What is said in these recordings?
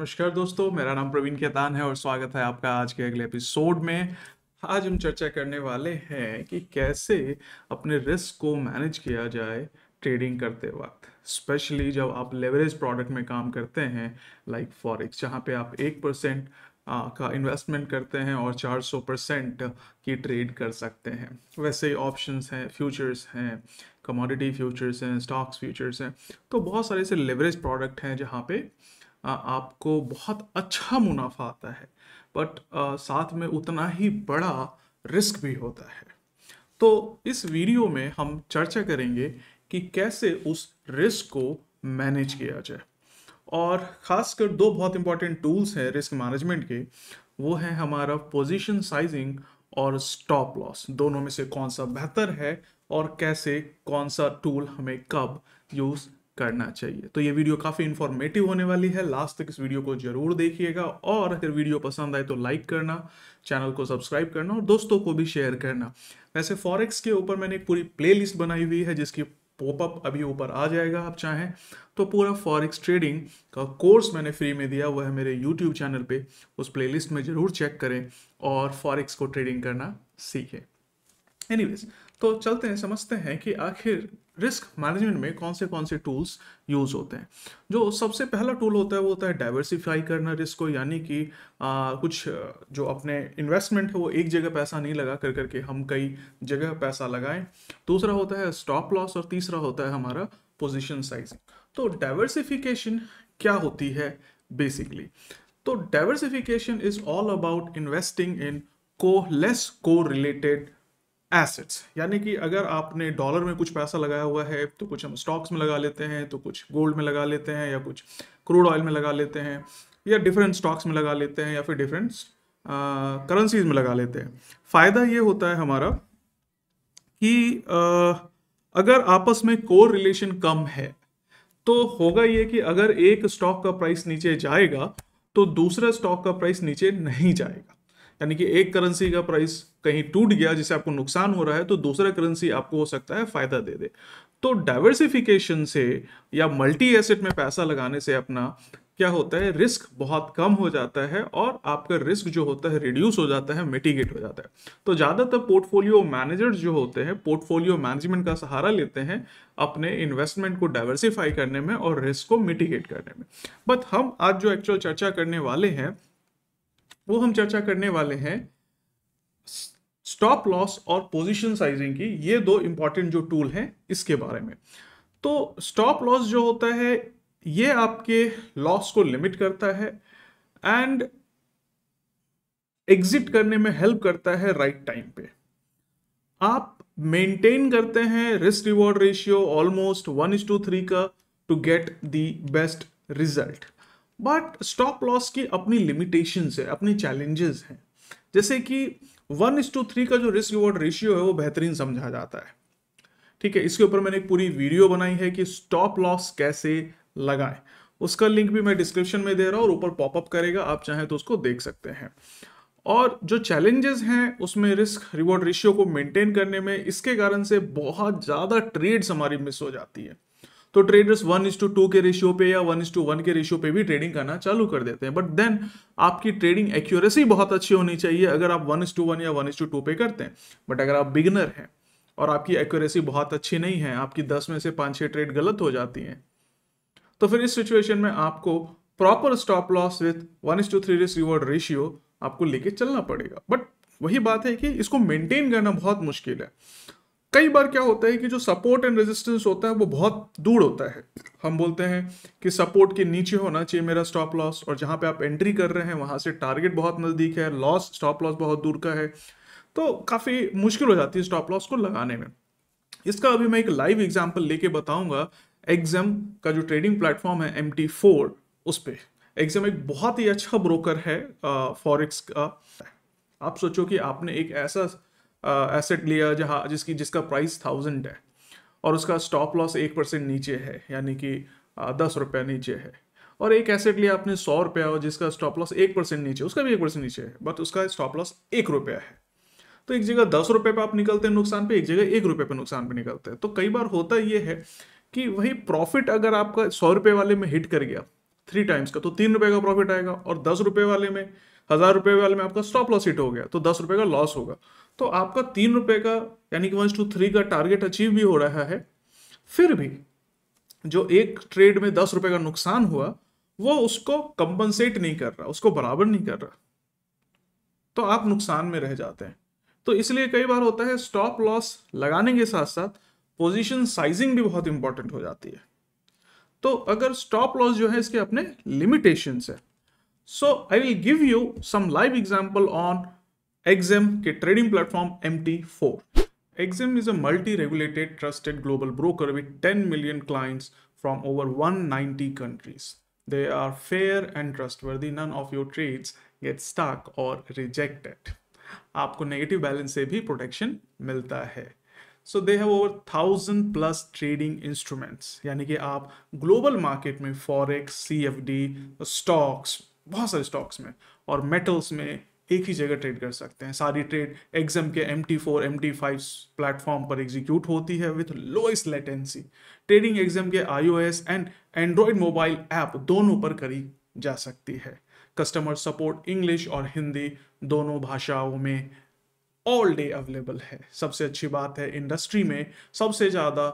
नमस्कार दोस्तों, मेरा नाम प्रवीण खेतान है और स्वागत है आपका आज के अगले एपिसोड में। आज हम चर्चा करने वाले हैं कि कैसे अपने रिस्क को मैनेज किया जाए ट्रेडिंग करते वक्त, स्पेशली जब आप लेवरेज प्रोडक्ट में काम करते हैं लाइक फॉरेक्स, जहाँ पे आप 1% का इन्वेस्टमेंट करते हैं और 400% की ट्रेड कर सकते हैं। वैसे ही ऑप्शंस हैं, फ्यूचर्स हैं, कमोडिटी फ्यूचर्स हैं, स्टॉक्स फ्यूचर्स हैं। तो बहुत सारे ऐसे लेवरेज प्रोडक्ट हैं जहाँ पे आपको बहुत अच्छा मुनाफा आता है, बट साथ में उतना ही बड़ा रिस्क भी होता है। तो इस वीडियो में हम चर्चा करेंगे कि कैसे उस रिस्क को मैनेज किया जाए, और खासकर दो बहुत इंपॉर्टेंट टूल्स हैं रिस्क मैनेजमेंट के। वो है हमारा पोजीशन साइजिंग और स्टॉप लॉस। दोनों में से कौन सा बेहतर है और कैसे कौन सा टूल हमें कब यूज़ करना चाहिए। तो ये वीडियो काफ़ी इंफॉर्मेटिव होने वाली है, लास्ट तक इस वीडियो को जरूर देखिएगा। और अगर वीडियो पसंद आए तो लाइक करना, चैनल को सब्सक्राइब करना और दोस्तों को भी शेयर करना। वैसे फॉरेक्स के ऊपर मैंने एक पूरी प्लेलिस्ट बनाई हुई है जिसकी पॉपअप अभी ऊपर आ जाएगा, आप चाहें तो। पूरा फॉरेक्स ट्रेडिंग का कोर्स मैंने फ्री में दिया हुआ है मेरे यूट्यूब चैनल पे, उस प्लेलिस्ट में ज़रूर चेक करें और फॉरेक्स को ट्रेडिंग करना सीखें। एनीवेज, तो चलते हैं, समझते हैं कि आखिर रिस्क मैनेजमेंट में कौन से टूल्स यूज़ होते हैं। जो सबसे पहला टूल होता है वो होता है डाइवर्सिफाई करना रिस्क को, यानी कि कुछ जो अपने इन्वेस्टमेंट है वो एक जगह पैसा नहीं लगा कर करके हम कई जगह पैसा लगाएं। दूसरा होता है स्टॉप लॉस और तीसरा होता है हमारा पोजीशन साइजिंग। तो डाइवर्सिफिकेशन क्या होती है बेसिकली? तो diversification is all about investing in less को रिलेटेड एसेट्स। यानी कि अगर आपने डॉलर में कुछ पैसा लगाया हुआ है तो कुछ हम स्टॉक्स में लगा लेते हैं, तो कुछ गोल्ड में लगा लेते हैं, या कुछ क्रूड ऑयल में लगा लेते हैं, या डिफरेंट स्टॉक्स में लगा लेते हैं, या फिर डिफरेंट करेंसीज में लगा लेते हैं। फ़ायदा ये होता है हमारा कि अगर आपस में कोर रिलेशन कम है तो होगा ये कि अगर एक स्टॉक का प्राइस नीचे जाएगा तो दूसरा स्टॉक का प्राइस नीचे नहीं जाएगा। यानी कि एक करेंसी का प्राइस कहीं टूट गया जिससे आपको नुकसान हो रहा है, तो दूसरा करेंसी आपको हो सकता है फायदा दे दे। तो डाइवर्सिफिकेशन से या मल्टी एसेट में पैसा लगाने से अपना क्या होता है, रिस्क बहुत कम हो जाता है और आपका रिस्क जो होता है रिड्यूस हो जाता है, मिटिगेट हो जाता है। तो ज़्यादातर पोर्टफोलियो मैनेजर्स जो होते हैं पोर्टफोलियो मैनेजमेंट का सहारा लेते हैं अपने इन्वेस्टमेंट को डाइवर्सिफाई करने में और रिस्क को मिटिगेट करने में। बट हम आज जो एक्चुअल चर्चा करने वाले हैं वो हम चर्चा करने वाले हैं स्टॉप लॉस और पोजीशन साइजिंग की। ये दो इंपॉर्टेंट जो टूल हैं इसके बारे में। तो स्टॉप लॉस जो होता है ये आपके लॉस को लिमिट करता है एंड एग्जिट करने में हेल्प करता है राइट टाइम पे। आप मेंटेन करते हैं रिस्क रिवॉर्ड रेशियो ऑलमोस्ट 1:3 का to get the best result. But stop loss की अपनी लिमिटेशंस है, अपनी चैलेंजेस हैं। जैसे कि 1:3 का जो रिस्क रिवॉर्ड रेशियो है वो बेहतरीन समझा जाता है, ठीक है। इसके ऊपर मैंने एक पूरी वीडियो बनाई है कि स्टॉप लॉस कैसे लगाएं। उसका लिंक भी मैं डिस्क्रिप्शन में दे रहा हूं और ऊपर पॉपअप करेगा, आप चाहें तो उसको देख सकते हैं। और जो चैलेंजेस हैं उसमें रिस्क रिवॉर्ड रेशियो को मेंटेन करने में, इसके कारण से बहुत ज़्यादा ट्रेड्स हमारी मिस हो जाती है। तो ट्रेडर्स 1:2 के रेशियो पे या 1:1 के रेशियो पे भी ट्रेडिंग करना चालू कर देते हैं। बट देन आपकी ट्रेडिंग एक्यूरेसी बहुत अच्छी होनी चाहिए अगर आप 1:1 या 1:2 पे करते हैं। बट अगर आप बिगिनर हैं और आपकी एक्यूरेसी बहुत अच्छी नहीं है, आपकी 10 में से 5-6 ट्रेड गलत हो जाती हैं, तो फिर इस सिचुएशन में आपको proper stop loss with 1:3 risk reward ratio आपको लेके चलना पड़ेगा। बट वही बात है कि इसको मेंटेन करना बहुत मुश्किल है। कई बार क्या होता है कि जो सपोर्ट एंड रेजिस्टेंस होता है वो बहुत दूर होता है। हम बोलते हैं कि सपोर्ट के नीचे होना चाहिए मेरा स्टॉप लॉस, और जहां पे आप एंट्री कर रहे हैं वहां से टारगेट बहुत नजदीक है, लॉस स्टॉप लॉस बहुत दूर का है, तो काफी मुश्किल हो जाती है स्टॉप लॉस को लगाने में। इसका अभी मैं एक लाइव एग्जाम्पल लेके बताऊंगा। एग्जाम का जो ट्रेडिंग प्लेटफॉर्म है MT4, उस पर एग्जाम एक बहुत ही अच्छा ब्रोकर है फॉरेक्स का। आप सोचो कि आपने एक ऐसा एसेट लिया जिसका प्राइस 1000 है और उसका स्टॉप लॉस 1% नीचे है, यानी कि 10 रुपया नीचे है। और एक एसेट लिया आपने 100 रुपया और जिसका स्टॉप लॉस 1% नीचे, उसका भी 1% नीचे है, बट उसका स्टॉप लॉस 1 रुपया है। तो एक जगह 10 रुपये पे आप निकलते हैं नुकसान पे, एक जगह 1 रुपये पे नुकसान पे निकलते हैं। तो कई बार होता ये है कि वही प्रॉफिट अगर आपका 100 रुपये वाले में हिट कर गया, 3 टाइम्स का, तो 3 रुपए का प्रॉफिट आएगा, और 10 रुपए वाले में, 1000 रुपए वाले में आपका स्टॉप लॉस हिट हो गया तो 10 रुपए का लॉस होगा। तो आपका 3 रुपए का यानी कि 1:3 का टारगेट अचीव भी हो रहा है, फिर भी जो एक ट्रेड में 10 रुपए का नुकसान हुआ वो उसको कंपनसेट नहीं कर रहा, उसको बराबर नहीं कर रहा, तो आप नुकसान में रह जाते हैं। तो इसलिए कई बार होता है स्टॉप लॉस लगाने के साथ साथ पोजीशन साइजिंग भी बहुत इंपॉर्टेंट हो जाती है। तो अगर स्टॉप लॉस जो है इसके अपने लिमिटेशंस है। So I will give you some live example on XM के trading platform MT4। XM is a multi-regulated trusted global broker with 10 million clients from over 190 countries. They are fair and trustworthy. None of your trades get stuck or rejected. आपको negative balance से भी protection मिलता है। So they have over 1000+ trading instruments, यानी कि आप global market में forex, CFD, stocks, बहुत सारे स्टॉक्स में और मेटल्स में एक ही जगह ट्रेड कर सकते हैं। सारी ट्रेड एक्सिम के MT4 MT5 प्लेटफॉर्म पर एग्जीक्यूट होती है with lowest latency. Trading Exim के iOS and Android mobile app दोनों पर करी जा सकती है। कस्टमर सपोर्ट इंग्लिश और हिंदी दोनों भाषाओं में ऑल डे अवेलेबल है। सबसे अच्छी बात है इंडस्ट्री में सबसे ज़्यादा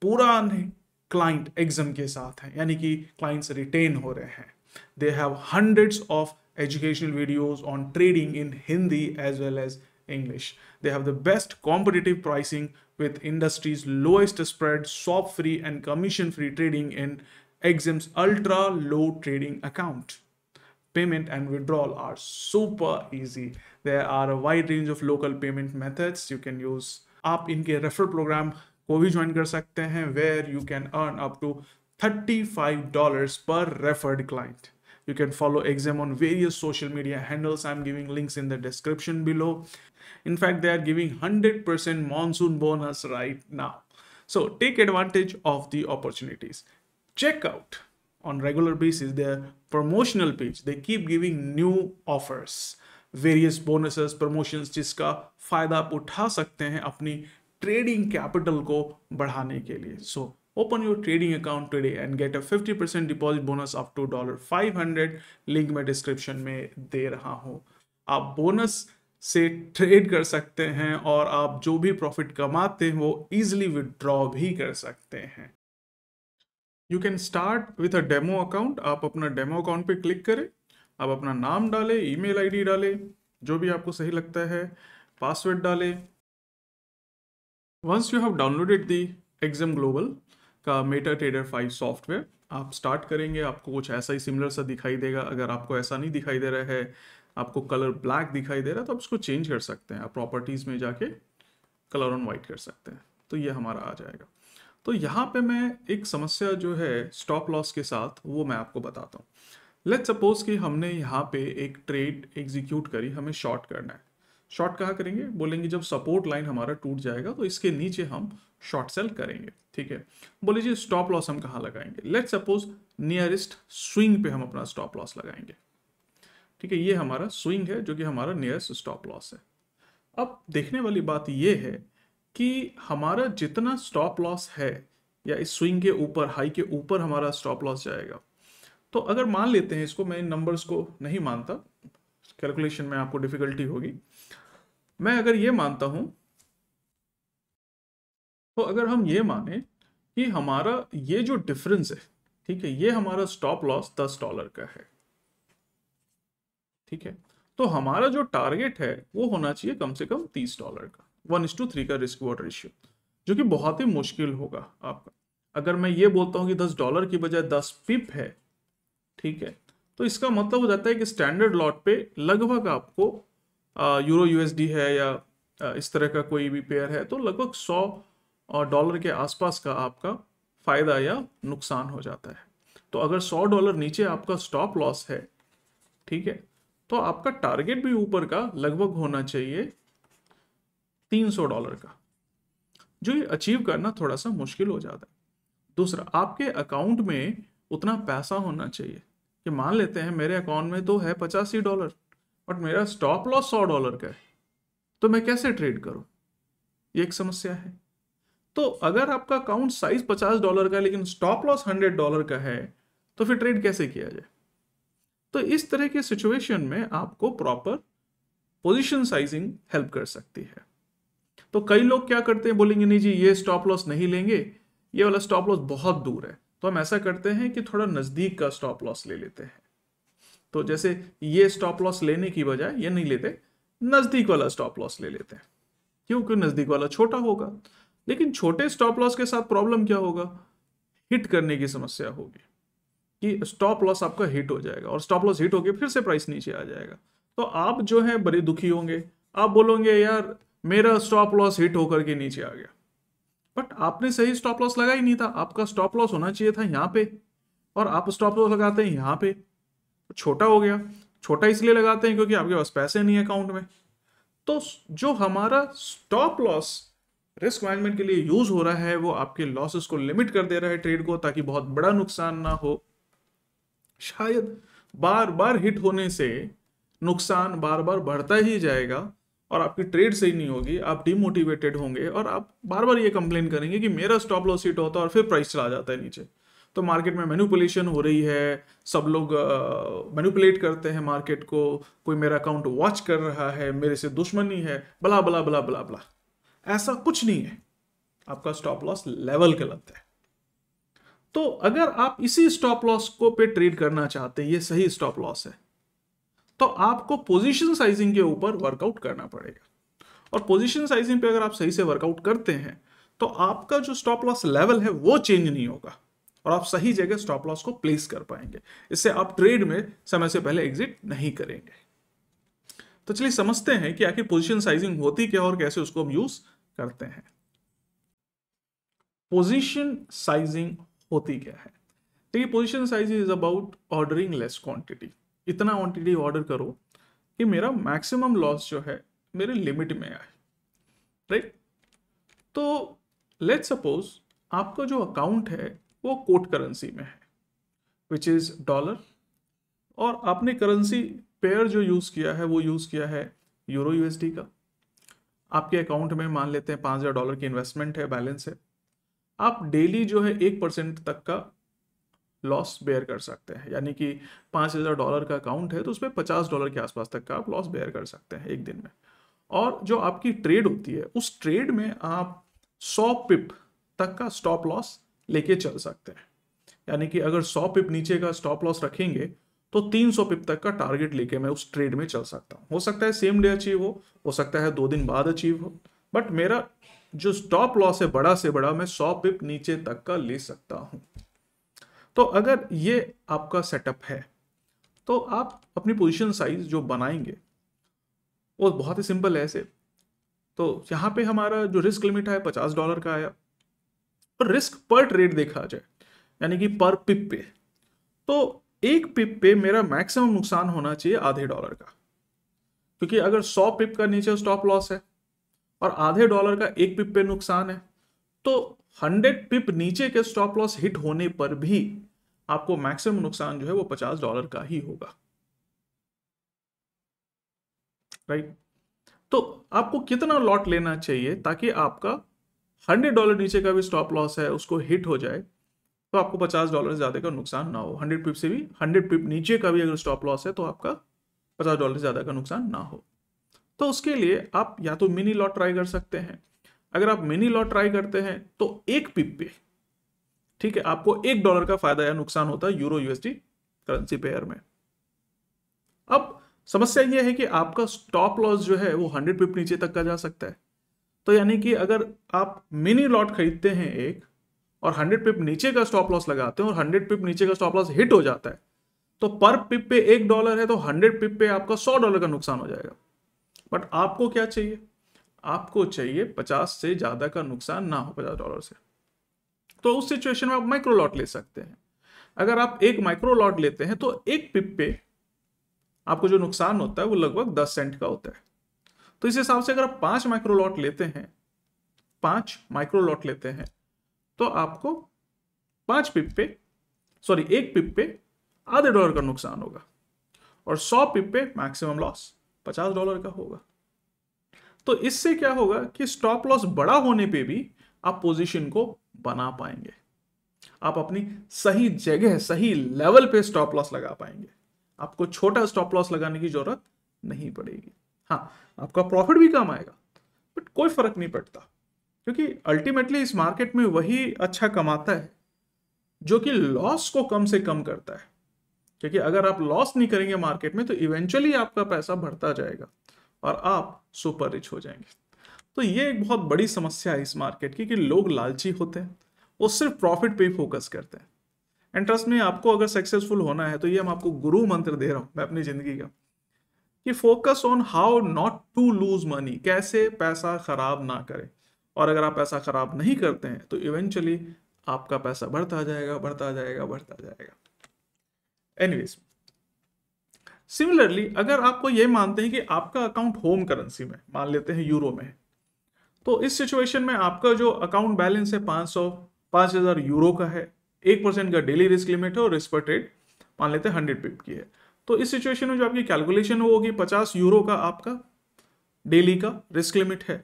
पुराने क्लाइंट एक्सिम के साथ हैं, यानी कि क्लाइंट्स रिटेन हो रहे हैं। They have hundreds of educational videos on trading in Hindi as well as English. They have the best competitive pricing with industry's lowest spread, swap-free and commission-free trading in Exim's ultra-low trading account. Payment and withdrawal are super easy. There are a wide range of local payment methods you can use. आप इनके referral programme को भी join कर सकते हैं where you can earn up to $35 per referred client. You can follow Exim on various social media handles. I'm giving links in the description below. In fact, they are giving 100% monsoon bonus right now. So take advantage of the opportunities. Check out on regular basis their promotional page. They keep giving new offers, various bonuses, promotions जिसका फायदा आप उठा सकते हैं अपनी trading capital को बढ़ाने के लिए। So open your trading account today and get a 50% deposit bonus up to $500. Link मैं डिस्क्रिप्शन में दे रहा हूँ। आप बोनस से ट्रेड कर सकते हैं और आप जो भी प्रॉफिट कमाते हैं वो इजीली विड्रॉ भी कर सकते हैं। You can start with a demo account. आप अपना डेमो अकाउंट पे क्लिक करें, आप अपना नाम डालें, ईमेल आईडी डालें, जो भी आपको सही लगता है, पासवर्ड डालें। Once you have downloaded the Exim global का MetaTrader 5 सॉफ्टवेयर, आप स्टार्ट करेंगे, आपको कुछ ऐसा ही सिमिलर सा दिखाई देगा। अगर आपको ऐसा नहीं दिखाई दे रहा है, आपको कलर ब्लैक दिखाई दे रहा है, तो आप उसको चेंज कर सकते हैं। आप प्रॉपर्टीज़ में जाके कलर ऑन वाइट कर सकते हैं, तो ये हमारा आ जाएगा। तो यहाँ पे मैं एक समस्या जो है स्टॉप लॉस के साथ वो मैं आपको बताता हूँ। लेट्स सपोज कि हमने यहाँ पे एक ट्रेड एग्जीक्यूट करी, हमें शॉर्ट करना है। शॉर्ट कहाँ करेंगे? बोलेंगे जब सपोर्ट लाइन हमारा टूट जाएगा तो इसके नीचे हम शॉर्ट सेल करेंगे, ठीक है। बोले जी स्टॉप लॉस हम कहाँ लगाएंगे? लेट्स सपोज नियरेस्ट स्विंग पे हम अपना स्टॉप लॉस लगाएंगे, ठीक है। ये हमारा स्विंग है जो कि हमारा नियरेस्ट स्टॉप लॉस है। अब देखने वाली बात ये है कि हमारा जितना स्टॉप लॉस है या इस स्विंग के ऊपर, हाई के ऊपर हमारा स्टॉप लॉस जाएगा, तो अगर मान लेते हैं इसको, मैं इन नंबर्स को नहीं मानता, कैलकुलेशन में आपको डिफिकल्टी होगी। मैं अगर ये मानता हूं, तो अगर हम ये माने कि हमारा ये जो डिफरेंस है, ठीक है, ये हमारा स्टॉप लॉस $10 का है, ठीक है, तो हमारा जो टारगेट है वो होना चाहिए कम से कम $30 का, 1:3 का रिस्क रिवॉर्ड रेशियो, जो कि बहुत ही मुश्किल होगा आपका। अगर मैं ये बोलता हूं कि $10 की बजाय 10 पिप है, ठीक है, तो इसका मतलब हो जाता है कि स्टैंडर्ड लॉट पे लगभग आपको यूरो USD है या इस तरह का कोई भी पेयर है, तो लगभग $100 के आसपास का आपका फायदा या नुकसान हो जाता है। तो अगर $100 नीचे आपका स्टॉप लॉस है, ठीक है, तो आपका टारगेट भी ऊपर का लगभग होना चाहिए $300 का, जो ये अचीव करना थोड़ा सा मुश्किल हो जाता है। दूसरा, आपके अकाउंट में उतना पैसा होना चाहिए कि मान लेते हैं मेरे अकाउंट में तो है $85 बट मेरा स्टॉप लॉस $100 का है, तो मैं कैसे ट्रेड करूं? ये एक समस्या है। तो अगर आपका अकाउंट साइज $50 का है लेकिन स्टॉप लॉस $100 का है, तो फिर ट्रेड कैसे किया जाए? तो इस तरह के सिचुएशन में आपको प्रॉपर पोजीशन साइजिंग हेल्प कर सकती है। तो कई लोग क्या करते हैं, बोलेंगे नहीं जी ये स्टॉप लॉस नहीं लेंगे, ये वाला स्टॉप लॉस बहुत दूर है। तो हम ऐसा करते हैं कि थोड़ा नजदीक का स्टॉप लॉस ले लेते हैं। तो जैसे ये स्टॉप लॉस लेने की बजाय ये नहीं लेते, नजदीक वाला स्टॉप लॉस ले लेते हैं। क्योंकि नजदीक वाला छोटा होगा। लेकिन छोटे स्टॉप लॉस के साथ प्रॉब्लम क्या होगा, हिट करने की समस्या होगी कि स्टॉप लॉस आपका हिट हो जाएगा और स्टॉप लॉस हिट होके फिर से प्राइस नीचे आ जाएगा। तो आप जो है बड़े दुखी होंगे, आप बोलोगे यार मेरा स्टॉप लॉस हिट होकर के नीचे आ गया, बट आपने सही स्टॉप लॉस लगा ही नहीं था। आपका स्टॉप लॉस होना चाहिए था यहाँ पे, और आप स्टॉप लॉस लगाते हैं यहाँ पे, छोटा हो गया। छोटा इसलिए लगाते हैं क्योंकि आपके पास पैसे नहीं है अकाउंट में। तो जो हमारा स्टॉप लॉस रिस्क मैनेजमेंट के लिए यूज हो रहा है वो आपके लॉसेस को लिमिट कर दे रहा है ट्रेड को, ताकि बहुत बड़ा नुकसान ना हो। शायद बार बार हिट होने से नुकसान बार बार बढ़ता ही जाएगा और आपकी ट्रेड सही नहीं होगी, आप डिमोटिवेटेड होंगे और आप बार बार ये कंप्लेन करेंगे कि मेरा स्टॉप लॉस हिट होता है और फिर प्राइस चला जाता है नीचे। तो मार्केट में मैनिपुलेशन हो रही है, सब लोग मैनिपुलेट करते हैं मार्केट को, कोई मेरा अकाउंट वॉच कर रहा है, मेरे से दुश्मनी है, बला बला बला बला बला। ऐसा कुछ नहीं है, आपका स्टॉप लॉस लेवल गलत है। तो अगर आप इसी स्टॉप लॉस को पे ट्रेड करना चाहते हैं, ये सही स्टॉप लॉस है, तो आपको पोजीशन साइजिंग के ऊपर वर्कआउट करना पड़ेगा। और पोजीशन साइजिंग पे अगर आप सही से वर्कआउट करते हैं तो आपका जो स्टॉप लॉस लेवल है वो चेंज नहीं होगा और आप सही जगह स्टॉप लॉस को प्लेस कर पाएंगे। इससे आप ट्रेड में समय से पहले एग्जिट नहीं करेंगे। तो चलिए समझते हैं कि आखिर पोजीशन साइजिंग होती क्या और कैसे उसको हम यूज करते हैं। पोजीशन साइजिंग होती क्या है? देखिए, position sizing is about ordering less quantity. इतना क्वांटिटी ऑर्डर करो कि मेरा मैक्सिमम लॉस जो है मेरे लिमिट में आए, राइट? तो लेट्स सपोज आपका जो अकाउंट है वो कोट करेंसी में है, विच इज डॉलर, और आपने करेंसी पेयर जो यूज किया है वो यूज किया है यूरो यूएसडी का। आपके अकाउंट में मान लेते हैं $5,000 की इन्वेस्टमेंट है, बैलेंस है। आप डेली जो है 1% तक का लॉस बेयर कर सकते हैं, यानी कि $5,000 का अकाउंट है तो उसमें $50 के आसपास तक का आप लॉस बेयर कर सकते हैं एक दिन में। और जो आपकी ट्रेड होती है उस ट्रेड में आप 100 पिप तक का स्टॉप लॉस लेके चल सकते हैं। यानी कि अगर 100 पिप नीचे का स्टॉप लॉस रखेंगे तो 300 पिप तक का टारगेट लेके मैं उस ट्रेड में चल सकता हूँ। हो सकता है सेम डे अचीव हो सकता है 2 दिन बाद अचीव हो, बट मेरा जो स्टॉप लॉस है बड़ा से बड़ा मैं 100 पिप नीचे तक का ले सकता हूँ। तो अगर ये आपका सेटअप है तो आप अपनी पोजीशन साइज जो बनाएंगे वो बहुत ही सिंपल है ऐसे। तो यहाँ पे हमारा जो रिस्क लिमिट है $50 का आया, और रिस्क पर ट्रेड देखा जाए यानी कि पर पिप पे, तो एक पिप पे मेरा मैक्सिमम नुकसान होना चाहिए $0.50 का। क्योंकि अगर 100 पिप का नीचे स्टॉप लॉस है और $0.50 का एक पिप पे नुकसान है, तो 100 पिप नीचे के स्टॉप लॉस हिट होने पर भी आपको मैक्सिमम नुकसान जो है वो $50 का ही होगा, राइट? तो आपको कितना लॉट लेना चाहिए ताकि आपका $100 नीचे का भी स्टॉप लॉस है उसको हिट हो जाए, तो आपको $50 ज्यादा का नुकसान ना हो। 100 पिप से भी 100 पिप नीचे का भी अगर स्टॉप लॉस है तो आपका $50 ज्यादा का नुकसान ना हो। तो उसके लिए आप या तो मिनी लॉट ट्राई कर सकते हैं। अगर आप मिनी लॉट ट्राई करते हैं तो एक पिप पे, ठीक है, आपको $1 का फायदा या नुकसान होता है यूरो यूएसडी करेंसी पेयर में। अब समस्या यह है कि आपका स्टॉप लॉस जो है वो 100 पिप नीचे तक का जा सकता है। तो यानी कि अगर आप मिनी लॉट खरीदते हैं एक और 100 पिप नीचे का स्टॉप लॉस लगाते हैं और 100 पिप नीचे का स्टॉप लॉस हिट हो जाता है, तो पर पिप पे $1 है तो 100 पिप पे आपका $100 का नुकसान हो जाएगा। बट आपको क्या चाहिए? आपको चाहिए 50 से ज्यादा का नुकसान ना हो $50 से। तो उस सिचुएशन में आप माइक्रो लॉट ले सकते हैं। अगर आप एक माइक्रो लॉट लेते हैं तो एक पिप पे आपको जो नुकसान होता है वो लगभग 10 सेंट का होता है। तो इस हिसाब से अगर आप 5 माइक्रो लॉट लेते हैं, 5 माइक्रो लॉट लेते हैं, तो आपको 5 पिप पे, सॉरी, एक पिप पे $0.50 का नुकसान होगा और 100 पिप पे मैक्सिमम लॉस $50 का होगा। तो इससे क्या होगा कि स्टॉप लॉस बड़ा होने पे भी आप पोजीशन को बना पाएंगे। आप अपनी सही जगह सही लेवल पे स्टॉप लॉस लगा पाएंगे। आपको छोटा स्टॉप लॉस लगाने की जरूरत नहीं पड़ेगी। हाँ, आपका प्रॉफिट भी कम आएगा, बट कोई फर्क नहीं पड़ता, क्योंकि अल्टीमेटली इस मार्केट में वही अच्छा कमाता है जो कि लॉस को कम से कम करता है। क्योंकि अगर आप लॉस नहीं करेंगे मार्केट में तो इवेंचुअली आपका पैसा बढ़ता जाएगा और आप सुपर रिच हो जाएंगे। तो ये एक बहुत बड़ी समस्या है इस मार्केट की कि लोग लालची होते हैं, वो सिर्फ प्रॉफिट पे ही फोकस करते हैं। एंड ट्रस्ट में, आपको अगर सक्सेसफुल होना है तो ये हम आपको गुरु मंत्र दे रहा हूं मैं अपनी जिंदगी का, कि focus on how not to lose money, कैसे पैसा खराब ना करें। और अगर आप पैसा खराब नहीं करते हैं तो इवेंचुअली आपका पैसा बढ़ता जाएगा बढ़ता जाएगा बढ़ता जाएगा। एनीवेज, सिमिलरली अगर आपको ये मानते हैं कि आपका अकाउंट होम करेंसी में, मान लेते हैं यूरो में, तो इस सिचुएशन में आपका जो अकाउंट बैलेंस है 5,000 यूरो का है, 1% का डेली रिस्क लिमिट है और रिस्क पर ट्रेड मान लेते हैं 100 पिप की है। तो इस सिचुएशन में जो आपकी कैलकुलेशन होगी 50 यूरो का आपका डेली का रिस्क लिमिट है,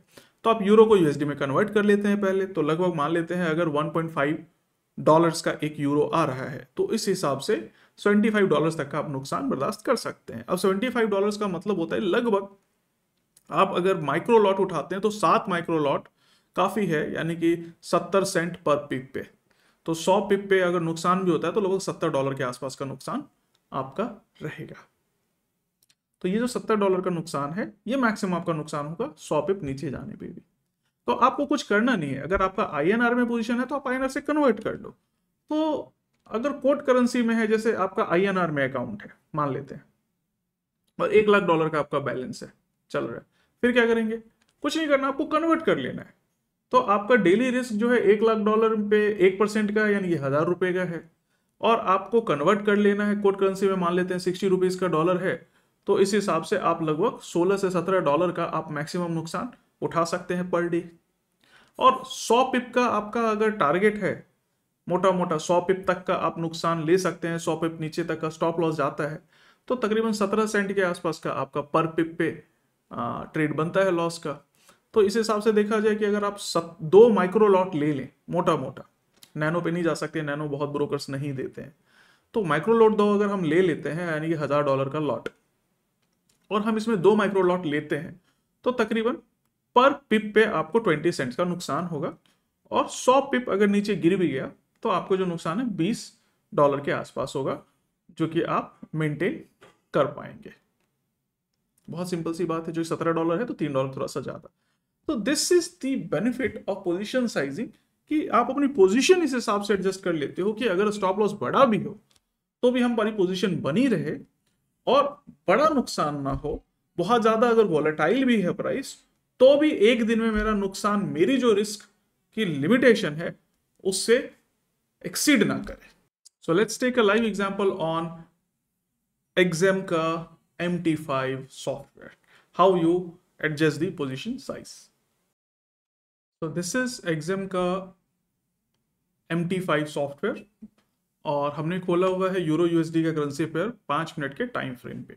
तो आप यूरो को यूएसडी में कन्वर्ट कर लेते हैं पहले। तो लगभग मान लेते हैं अगर $1.5 का एक यूरो आ रहा है तो इस हिसाब से $75 तक का आप नुकसान बर्दाश्त कर सकते हैं। अब $75 का मतलब होता है लगभग, आप अगर माइक्रो लॉट उठाते हैं तो 7 माइक्रो लॉट काफी है, यानी कि 70 सेंट पर पिप पे। तो 100 पिप पे अगर नुकसान भी होता है तो लगभग $70 के आसपास का नुकसान आपका रहेगा। तो ये जो $70 का नुकसान है, ये मैक्सिमम आपका नुकसान होगा 100 पिप नीचे जाने पे भी। तो आपको कुछ करना नहीं है। अगर आपका आईएनआर में पोजीशन है तो आप आईएनआर से कन्वर्ट कर लो। तो अगर कोट करेंसी में है, जैसे आपका आईएनआर में अकाउंट है मान लेते हैं, और $1,00,000 का आपका बैलेंस है चल रहा है, फिर क्या करेंगे? कुछ नहीं करना, आपको कन्वर्ट कर लेना है। तो आपका डेली रिस्क जो है $1,00,000 पे 1% का है, यानी कि ₹1,000 का है, और आपको कन्वर्ट कर लेना है कोट करेंसी में। मान लेते हैं 60 रुपीज का डॉलर है, तो इस हिसाब से आप लगभग $16 से $17 का आप मैक्सिमम नुकसान उठा सकते हैं पर डे। और 100 पिप का आपका अगर टारगेट है, मोटा मोटा 100 पिप तक का आप नुकसान ले सकते हैं, 100 पिप नीचे तक का स्टॉप लॉस जाता है, तो तकरीबन 17 सेंट के आसपास का आपका पर पिप पे ट्रेड बनता है लॉस का। तो इस हिसाब से देखा जाए कि अगर आप 2 माइक्रो लॉट ले लें, मोटा मोटा, नैनो पे नहीं जा सकते, नैनो बहुत ब्रोकर्स नहीं देते हैं, तो माइक्रो लॉट 2 अगर हम ले लेते हैं, यानी कि $1,000 का लॉट, और हम इसमें 2 माइक्रो लॉट लेते हैं, तो तकरीबन पर पिप पे आपको 20 सेंट्स का नुकसान होगा। और 100 पिप अगर नीचे गिर भी गया तो आपको जो नुकसान है $20 के आसपास होगा, जो कि आप मेंटेन कर पाएंगे। बहुत सिंपल सी बात है। जो $17 है तो $3 थोड़ा सा ज्यादा। तो this is the benefit of position sizing, कि आप अपनी पोजीशन इस हिसाब से एडजस्ट कर लेते हो कि अगर स्टॉप लॉस बड़ा भी हो तो भी हमारी पोजीशन बनी रहे और बड़ा नुकसान ना हो। बहुत ज्यादा अगर वॉलेटाइल भी है प्राइस, तो भी एक दिन में मेरा नुकसान मेरी जो रिस्क की लिमिटेशन है उससे एक्सीड ना करे। So let's take a live example on XM का MT5 software, how you adjust the position size. तो दिस इज एक्सेम का MT5 सॉफ्टवेयर, और हमने खोला हुआ है यूरो यूएसडी का करेंसी पेयर 5 मिनट के टाइम फ्रेम पे।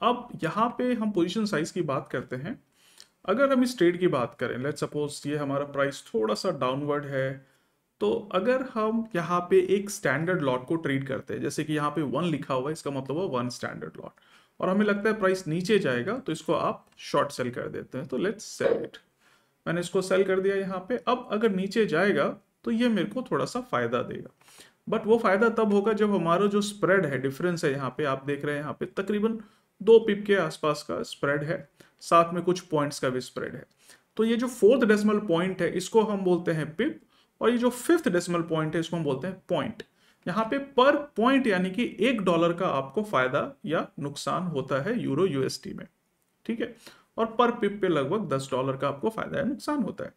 अब यहाँ पे हम पोजीशन साइज की बात करते हैं। अगर हम इस ट्रेड की बात करें, लेट्स सपोज ये हमारा प्राइस थोड़ा सा डाउनवर्ड है, तो अगर हम यहाँ पे एक स्टैंडर्ड लॉट को ट्रेड करते हैं, जैसे कि यहाँ पे 1 लिखा हुआ है, इसका मतलब है 1 स्टैंडर्ड लॉट, और हमें लगता है प्राइस नीचे जाएगा तो इसको आप शॉर्ट सेल कर देते हैं। तो लेट्स सेल इट, मैंने इसको सेल कर दिया यहाँ पे। अब अगर नीचे जाएगा तो ये मेरे को थोड़ा सा फायदा देगा, बट वो फायदा तब होगा जब हमारा जो स्प्रेड है, डिफरेंस है, यहाँ पे आप देख रहे हैं यहाँ पे तकरीबन 2 पिप के आसपास का स्प्रेड है, साथ में कुछ पॉइंट्स का भी स्प्रेड है। तो ये जो 4th डेसिमल पॉइंट है इसको हम बोलते हैं पिप, और ये जो 5th डेसिमल पॉइंट है इसको हम बोलते हैं पॉइंट। यहाँ पे पर पॉइंट यानी कि $1 का आपको फायदा या नुकसान होता है यूरो यूएसडी में, ठीक है, और पर पिप पे लगभग $10 का आपको फायदा या नुकसान होता है।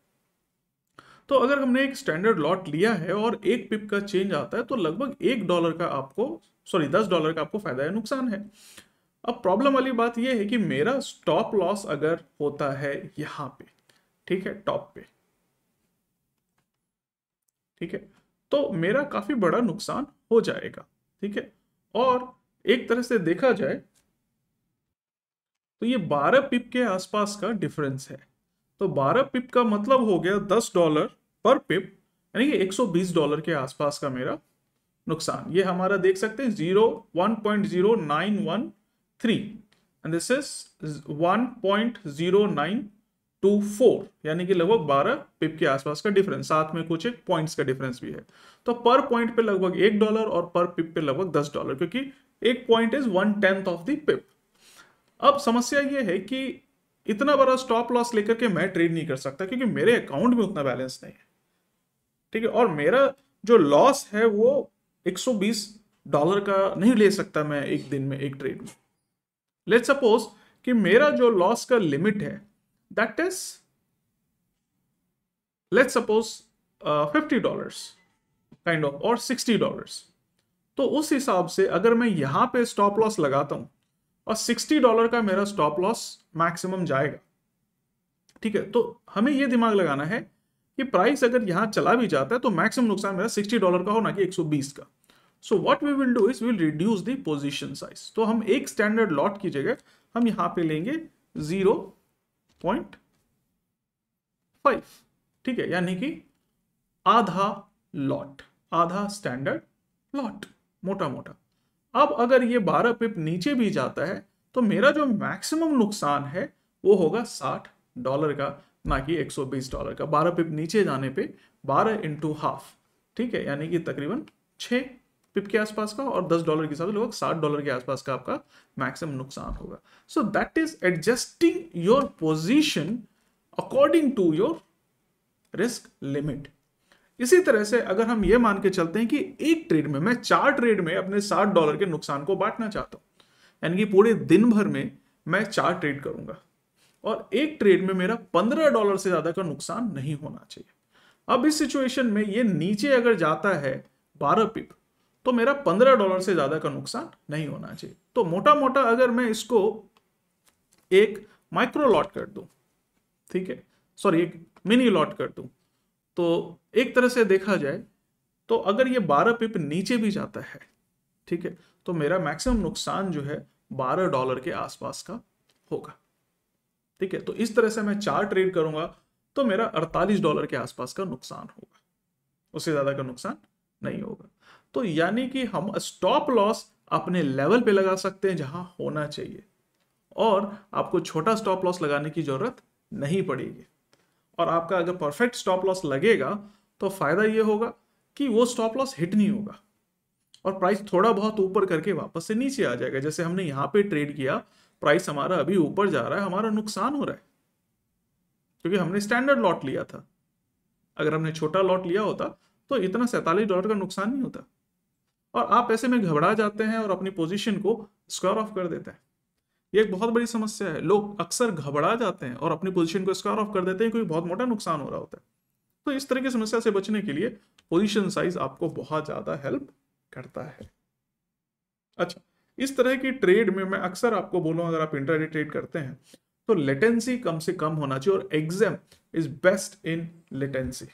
तो अगर हमने एक स्टैंडर्ड लॉट लिया है और 1 पिप का चेंज आता है तो लगभग $1 का आपको, सॉरी $10 का आपको फायदा या नुकसान है। अब प्रॉब्लम वाली बात यह है कि मेरा स्टॉप लॉस अगर होता है यहां पे, ठीक है, टॉप पे, ठीक है, तो मेरा काफी बड़ा नुकसान हो जाएगा, ठीक है। और एक तरह से देखा जाए तो ये 12 पिप के आसपास का डिफरेंस है। तो 12 पिप का मतलब हो गया $10 पर पिप, यानी कि $120 के आसपास का मेरा नुकसान। ये हमारा देख सकते हैं 1.0913 एंड दिस इज 1.0924, यानी कि लगभग 12 पिप के आसपास का डिफरेंस, साथ में कुछ एक पॉइंट्स का डिफरेंस भी है। तो पर पॉइंट पे लगभग $1 और पर पिप पे लगभग $10, क्योंकि एक पॉइंट इज 1/10 ऑफ द पिप। अब समस्या ये है कि इतना बड़ा स्टॉप लॉस लेकर के मैं ट्रेड नहीं कर सकता, क्योंकि मेरे अकाउंट में उतना बैलेंस नहीं है, ठीक है। और मेरा जो लॉस है वो $120 का नहीं ले सकता मैं एक दिन में, एक ट्रेड में। लेट्स सपोज कि मेरा जो लॉस का लिमिट है that is, let's suppose $50 kind of, और $60। तो उस हिसाब से अगर मैं यहां पे स्टॉप लॉस लगाता हूं और $60 का मेरा स्टॉप लॉस मैक्सिमम जाएगा, ठीक है, तो हमें यह दिमाग लगाना है कि प्राइस अगर यहां चला भी जाता है तो मैक्सिमम नुकसान मेरा $60 का हो, ना कि 120 का। So what we will do is will reduce the position size. तो हम एक स्टैंडर्ड लॉट की जगह हम यहां पे लेंगे 0.5, ठीक है, यानी कि आधा लॉट, आधा स्टैंडर्ड लॉट, मोटा मोटा। अब अगर ये 12 पिप नीचे भी जाता है तो मेरा जो मैक्सिमम नुकसान है वो होगा $60 का, ना कि $120 का। 12 पिप नीचे जाने पे 12 इंटू हाफ, ठीक है, यानी कि तकरीबन 6 पिप के आसपास का, और $10 के हिसाब से लगभग $60 के आसपास का आपका मैक्सिमम नुकसान होगा। So that is adjusting your position according to your risk limit. इसी तरह से अगर हम ये मान के चलते हैं कि एक ट्रेड में मैं 4 ट्रेड में अपने $60 के नुकसान को बांटना चाहता हूं, यानी कि पूरे दिन भर में मैं 4 ट्रेड करूंगा और एक ट्रेड में मेरा $15 से ज्यादा का नुकसान नहीं होना चाहिए। अब इस सिचुएशन में ये नीचे अगर जाता है 12 पिप तो मेरा $15 से ज्यादा का नुकसान नहीं होना चाहिए। तो मोटा मोटा अगर मैं इसको एक माइक्रो लॉट कर दूं, ठीक है, सॉरी एक मिनी लॉट कर दूं, तो एक तरह से देखा जाए तो अगर ये 12 पिप नीचे भी जाता है, ठीक है, तो मेरा मैक्सिमम नुकसान जो है $12 के आसपास का होगा, ठीक है। तो इस तरह से मैं 4 ट्रेड करूंगा तो मेरा $48 के आसपास का नुकसान होगा, उससे ज्यादा का नुकसान नहीं होगा। तो यानी कि हम स्टॉप लॉस अपने लेवल पे लगा सकते हैं जहां होना चाहिए, और आपको छोटा स्टॉप लॉस लगाने की जरूरत नहीं पड़ेगी। और आपका अगर परफेक्ट स्टॉप लॉस लगेगा तो फायदा ये होगा कि वो स्टॉप लॉस हिट नहीं होगा और प्राइस थोड़ा बहुत ऊपर करके वापस से नीचे आ जाएगा। जैसे हमने यहां पे ट्रेड किया, प्राइस हमारा अभी ऊपर जा रहा है, हमारा नुकसान हो रहा है क्योंकि हमने स्टैंडर्ड लॉट लिया था। अगर हमने छोटा लॉट लिया होता तो इतना $47 का नुकसान नहीं होता। और आप ऐसे में घबरा जाते हैं और अपनी पोजीशन को स्क्वायर ऑफ कर देते हैं। ये एक बहुत बड़ी समस्या है, लोग अक्सर घबरा जाते हैं और अपनी पोजीशन को स्क्वायर ऑफ कर देते हैं क्योंकि बहुत मोटा नुकसान हो रहा होता है। तो इस तरह की समस्या से बचने के लिए पोजीशन साइज आपको बहुत ज्यादा हेल्प करता है। अच्छा, इस तरह की ट्रेड में मैं अक्सर आपको बोलूं, अगर आप इंट्राडे ट्रेड करते हैं तो लेटेंसी कम से कम होना चाहिए, और exam is best in latency.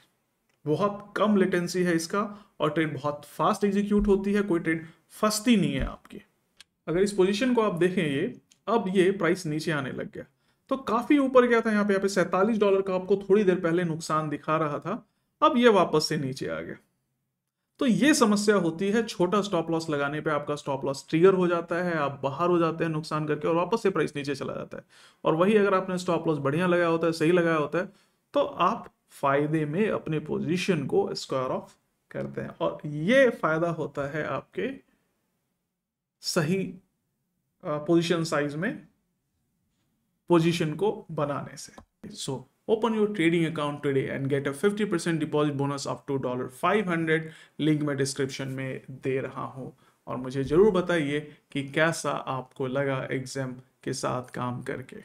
बहुत कम लेटेंसी है इसका और ट्रेड बहुत फास्ट एग्जीक्यूट होती है, कोई ट्रेड फंसती नहीं है आपकी। अगर इस पोजीशन को आप देखें, अब ये प्राइस नीचे आने लग गया तो काफी ऊपर गया था, यहाँ पे $47 का आपको थोड़ी देर पहले नुकसान दिखा रहा था, अब ये वापस से नीचे आ गया। तो ये समस्या होती है, छोटा स्टॉप लॉस लगाने पे आपका स्टॉप लॉस ट्रिगर हो जाता है, आप बाहर हो जाते हैं नुकसान करके और वापस से प्राइस नीचे चला जाता है। और वही अगर आपने स्टॉप लॉस बढ़िया लगाया होता है, सही लगाया होता है, तो आप फायदे में अपने पोजीशन को स्क्वायर ऑफ करते हैं, और ये फायदा होता है आपके सही पोजीशन साइज में पोजीशन को बनाने से। So open your trading account today and get a 50% deposit bonus up to $500। Link मैं डिस्क्रिप्शन में दे रहा हूं, और मुझे जरूर बताइए कि कैसा आपको लगा एग्जाम के साथ काम करके।